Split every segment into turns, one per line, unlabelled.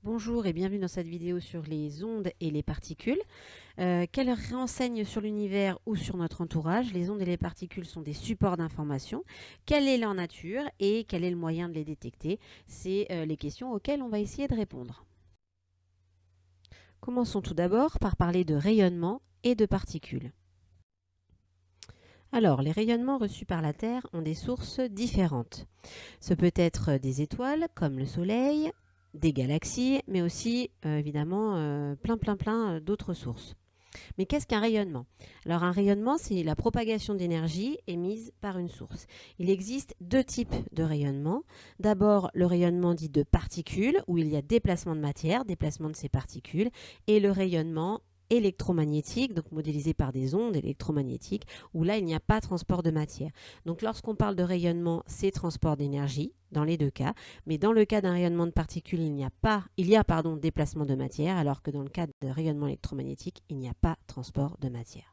Bonjour et bienvenue dans cette vidéo sur les ondes et les particules. Qu'elles renseignent sur l'univers ou sur notre entourage, les ondes et les particules sont des supports d'information. Quelle est leur nature et quel est le moyen de les détecter? C'est les questions auxquelles on va essayer de répondre. Commençons tout d'abord par parler de rayonnement et de particules. Alors, les rayonnements reçus par la Terre ont des sources différentes. Ce peut être des étoiles comme le Soleil, des galaxies, mais aussi évidemment plein d'autres sources. Mais qu'est-ce qu'un rayonnement? Alors un rayonnement, c'est la propagation d'énergie émise par une source. Il existe deux types de rayonnement. D'abord le rayonnement dit de particules, où il y a déplacement de matière, déplacement de ces particules, et le rayonnement électromagnétique, donc modélisé par des ondes électromagnétiques, où là il n'y a pas transport de matière. Donc lorsqu'on parle de rayonnement, c'est transport d'énergie dans les deux cas, mais dans le cas d'un rayonnement de particules, il y a déplacement de matière, alors que dans le cas de rayonnement électromagnétique, il n'y a pas transport de matière.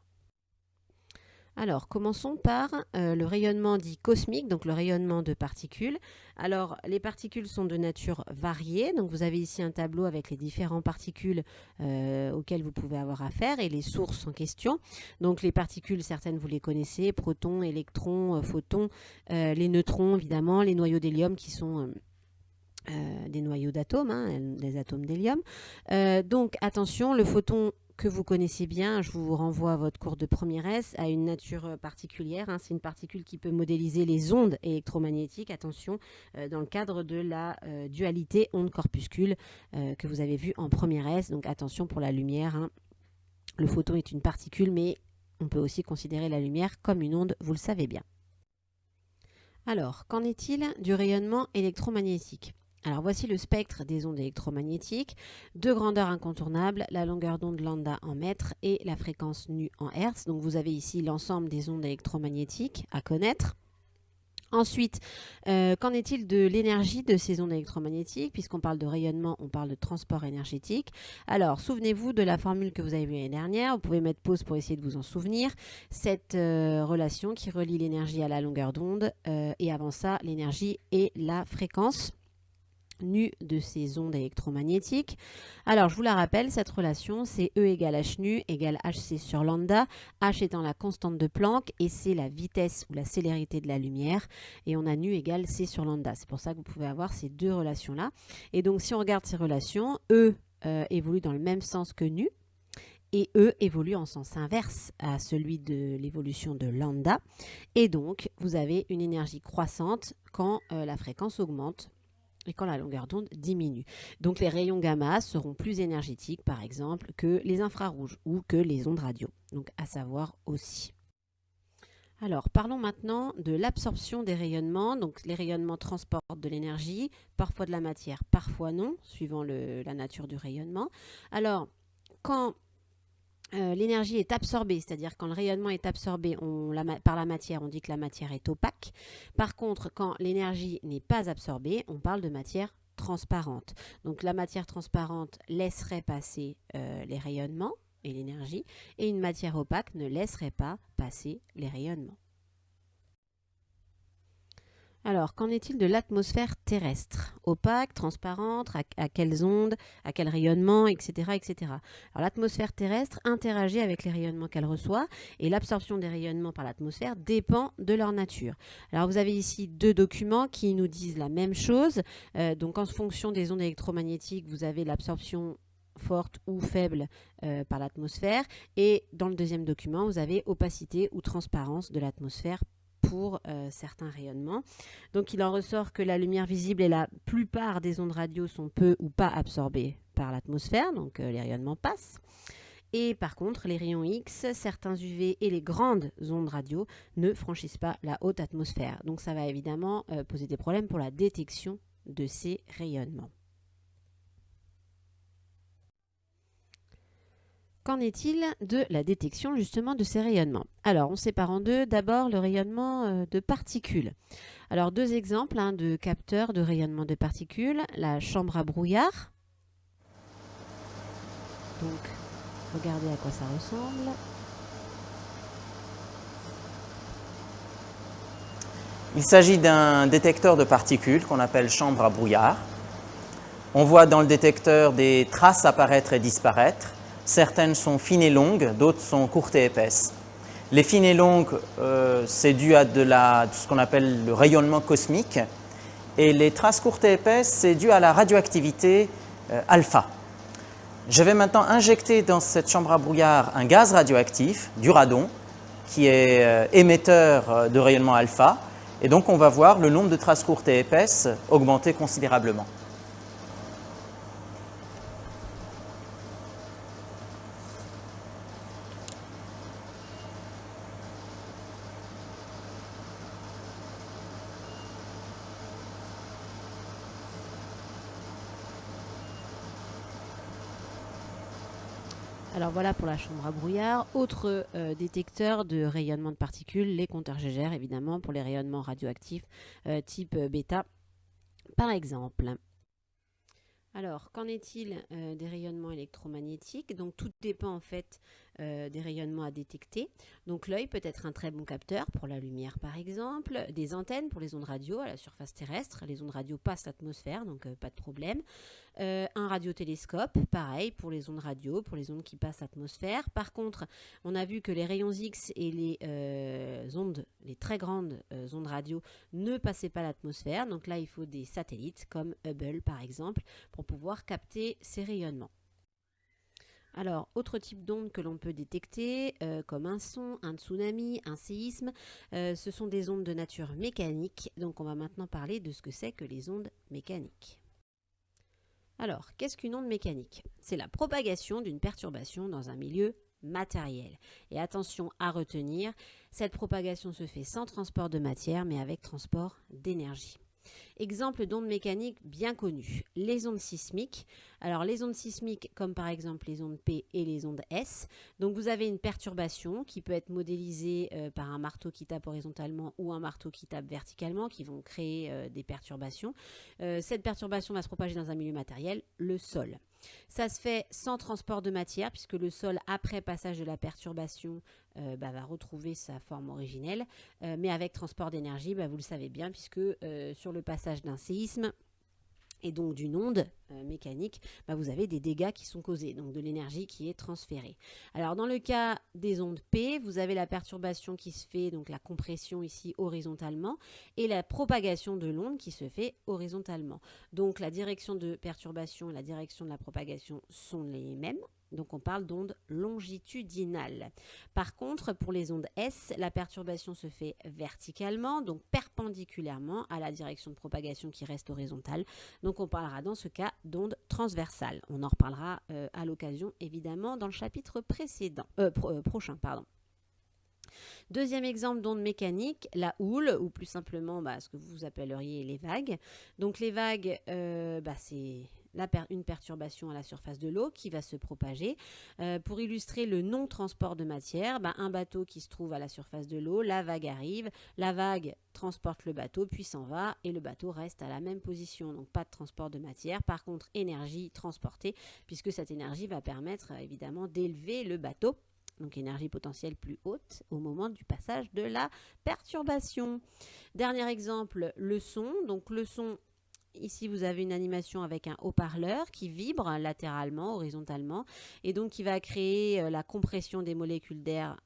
Alors, commençons par le rayonnement dit cosmique, donc le rayonnement de particules. Alors, les particules sont de nature variée. Donc, vous avez ici un tableau avec les différentes particules auxquelles vous pouvez avoir affaire et les sources en question. Donc, les particules, certaines vous les connaissez, protons, électrons, photons, les neutrons, évidemment, les noyaux d'hélium qui sont des noyaux d'atomes, des atomes d'hélium. Donc, attention, le photon que vous connaissez bien, je vous renvoie à votre cours de première S, à une nature particulière. C'est une particule qui peut modéliser les ondes électromagnétiques, attention, dans le cadre de la dualité onde-corpuscule que vous avez vu en première S. Donc attention pour la lumière. Le photon est une particule, mais on peut aussi considérer la lumière comme une onde, vous le savez bien. Alors, qu'en est-il du rayonnement électromagnétique ? Alors voici le spectre des ondes électromagnétiques, deux grandeurs incontournables, la longueur d'onde lambda en mètres et la fréquence nu en hertz. Donc vous avez ici l'ensemble des ondes électromagnétiques à connaître. Ensuite, qu'en est-il de l'énergie de ces ondes électromagnétiques? Puisqu'on parle de rayonnement, on parle de transport énergétique. Alors, souvenez-vous de la formule que vous avez vue l'année dernière. Vous pouvez mettre pause pour essayer de vous en souvenir. Cette relation qui relie l'énergie à la longueur d'onde et avant ça, l'énergie et la fréquence nu de ces ondes électromagnétiques. Alors, je vous la rappelle, cette relation, c'est E égale H nu égale Hc sur lambda, H étant la constante de Planck et c'est la vitesse ou la célérité de la lumière. Et on a nu égale C sur lambda. C'est pour ça que vous pouvez avoir ces deux relations-là. Et donc, si on regarde ces relations, E évolue dans le même sens que nu. Et E évolue en sens inverse à celui de l'évolution de lambda. Et donc, vous avez une énergie croissante quand la fréquence augmente et quand la longueur d'onde diminue. Donc les rayons gamma seront plus énergétiques, par exemple, que les infrarouges ou que les ondes radio. Donc à savoir aussi. Alors parlons maintenant de l'absorption des rayonnements. Donc les rayonnements transportent de l'énergie, parfois de la matière, parfois non, suivant la nature du rayonnement. Alors quand l'énergie est absorbée, c'est-à-dire quand le rayonnement est absorbé par la matière, on dit que la matière est opaque. Par contre, quand l'énergie n'est pas absorbée, on parle de matière transparente. Donc la matière transparente laisserait passer les rayonnements et l'énergie, et une matière opaque ne laisserait pas passer les rayonnements. Alors, qu'en est-il de l'atmosphère terrestre? Opaque, transparente, à quelles ondes, à quel rayonnement, etc. etc. Alors, l'atmosphère terrestre interagit avec les rayonnements qu'elle reçoit et l'absorption des rayonnements par l'atmosphère dépend de leur nature. Alors, vous avez ici deux documents qui nous disent la même chose. Donc, en fonction des ondes électromagnétiques, vous avez l'absorption forte ou faible par l'atmosphère. Et dans le deuxième document, vous avez opacité ou transparence de l'atmosphère pour certains rayonnements. Donc il en ressort que la lumière visible et la plupart des ondes radio sont peu ou pas absorbées par l'atmosphère, donc les rayonnements passent. Et par contre, les rayons X, certains UV et les grandes ondes radio ne franchissent pas la haute atmosphère. Donc ça va évidemment poser des problèmes pour la détection de ces rayonnements. Qu'en est-il de la détection justement de ces rayonnements? Alors, on sépare en deux. D'abord, le rayonnement de particules. Alors, deux exemples de capteurs de rayonnement de particules. La chambre à brouillard. Donc, regardez à quoi ça ressemble.
Il s'agit d'un détecteur de particules qu'on appelle chambre à brouillard. On voit dans le détecteur des traces apparaître et disparaître. Certaines sont fines et longues, d'autres sont courtes et épaisses. Les fines et longues, c'est dû à de ce qu'on appelle le rayonnement cosmique. Et les traces courtes et épaisses, c'est dû à la radioactivité alpha. Je vais maintenant injecter dans cette chambre à brouillard un gaz radioactif, du radon, qui est émetteur de rayonnement alpha. Et donc, on va voir le nombre de traces courtes et épaisses augmenter considérablement.
Alors voilà pour la chambre à brouillard. Autre détecteur de rayonnement de particules, les compteurs Geiger évidemment pour les rayonnements radioactifs type bêta par exemple. Alors, qu'en est-il des rayonnements électromagnétiques? Donc, tout dépend en fait des rayonnements à détecter. Donc, l'œil peut être un très bon capteur pour la lumière par exemple, des antennes pour les ondes radio à la surface terrestre. Les ondes radio passent l'atmosphère, donc pas de problème. Un radiotélescope, pareil pour les ondes radio, pour les ondes qui passent l'atmosphère. Par contre, on a vu que les rayons X et les très grandes ondes radio ne passaient pas l'atmosphère. Donc là, il faut des satellites comme Hubble par exemple pour pouvoir capter ces rayonnements. Alors, autre type d'ondes que l'on peut détecter, comme un son, un tsunami, un séisme, ce sont des ondes de nature mécanique. Donc, on va maintenant parler de ce que c'est que les ondes mécaniques. Alors, qu'est-ce qu'une onde mécanique? C'est la propagation d'une perturbation dans un milieu matériel. Et attention à retenir, cette propagation se fait sans transport de matière, mais avec transport d'énergie. Exemple d'ondes mécaniques bien connues, les ondes sismiques. Alors les ondes sismiques comme par exemple les ondes P et les ondes S. Donc vous avez une perturbation qui peut être modélisée par un marteau qui tape horizontalement ou un marteau qui tape verticalement qui vont créer des perturbations. Cette perturbation va se propager dans un milieu matériel, le sol. Ça se fait sans transport de matière puisque le sol après passage de la perturbation va retrouver sa forme originelle, mais avec transport d'énergie, vous le savez bien puisque sur le passage d'un séisme et donc d'une onde mécanique, vous avez des dégâts qui sont causés, donc de l'énergie qui est transférée. Alors dans le cas des ondes P, vous avez la perturbation qui se fait, donc la compression ici horizontalement, et la propagation de l'onde qui se fait horizontalement. Donc la direction de perturbation et la direction de la propagation sont les mêmes. Donc on parle d'ondes longitudinales. Par contre, pour les ondes S, la perturbation se fait verticalement, donc perpendiculairement à la direction de propagation qui reste horizontale. Donc on parlera dans ce cas d'ondes transversales. On en reparlera à l'occasion, évidemment, dans le chapitre prochain. Deuxième exemple d'onde mécanique, la houle, ou plus simplement ce que vous appelleriez les vagues. Donc les vagues, c'est une perturbation à la surface de l'eau qui va se propager. Pour illustrer le non-transport de matière, un bateau qui se trouve à la surface de l'eau, la vague arrive, la vague transporte le bateau, puis s'en va, et le bateau reste à la même position. Donc pas de transport de matière, par contre énergie transportée, puisque cette énergie va permettre évidemment d'élever le bateau. Donc énergie potentielle plus haute au moment du passage de la perturbation. Dernier exemple, le son. Donc le son, ici vous avez une animation avec un haut-parleur qui vibre latéralement, horizontalement, et donc qui va créer la compression des molécules d'air.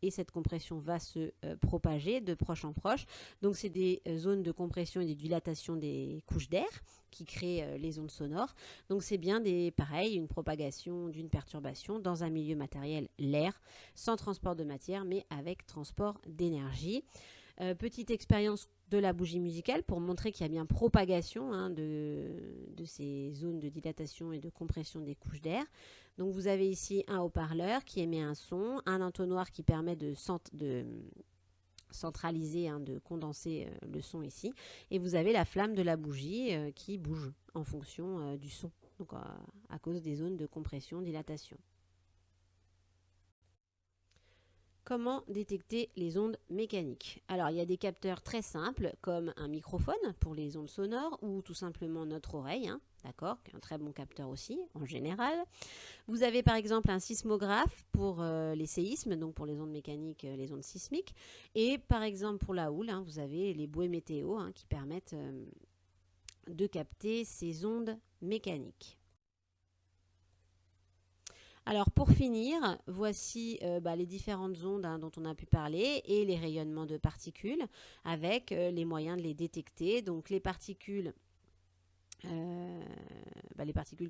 Et cette compression va se propager de proche en proche. Donc, c'est des zones de compression et de dilatation des couches d'air qui créent les ondes sonores. Donc, c'est bien une propagation d'une perturbation dans un milieu matériel, l'air, sans transport de matière, mais avec transport d'énergie. Petite expérience de la bougie musicale pour montrer qu'il y a bien propagation de ces zones de dilatation et de compression des couches d'air. Donc vous avez ici un haut-parleur qui émet un son, un entonnoir qui permet de centraliser, de condenser le son ici, et vous avez la flamme de la bougie qui bouge en fonction du son, donc à cause des zones de compression, dilatation. Comment détecter les ondes mécaniques? Alors, il y a des capteurs très simples, comme un microphone pour les ondes sonores, ou tout simplement notre oreille, d'accord, qui est un très bon capteur aussi, en général. Vous avez par exemple un sismographe pour les séismes, donc pour les ondes mécaniques, les ondes sismiques. Et par exemple pour la houle, vous avez les bouées météo qui permettent de capter ces ondes mécaniques. Alors pour finir, voici les différentes ondes dont on a pu parler et les rayonnements de particules avec les moyens de les détecter. Donc les particules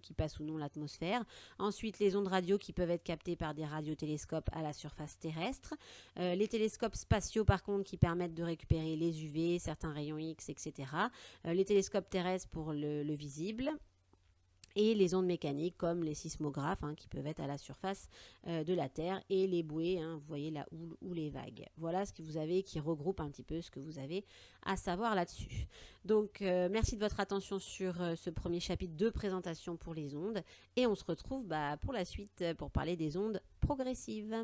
qui passent ou non l'atmosphère. Ensuite, les ondes radio qui peuvent être captées par des radiotélescopes à la surface terrestre. Les télescopes spatiaux, par contre, qui permettent de récupérer les UV, certains rayons X, etc. Les télescopes terrestres pour le visible. Et les ondes mécaniques comme les sismographes qui peuvent être à la surface de la Terre et les bouées, vous voyez la houle ou les vagues. Voilà ce que vous avez qui regroupe un petit peu ce que vous avez à savoir là-dessus. Donc merci de votre attention sur ce premier chapitre de présentation pour les ondes et on se retrouve pour la suite pour parler des ondes progressives.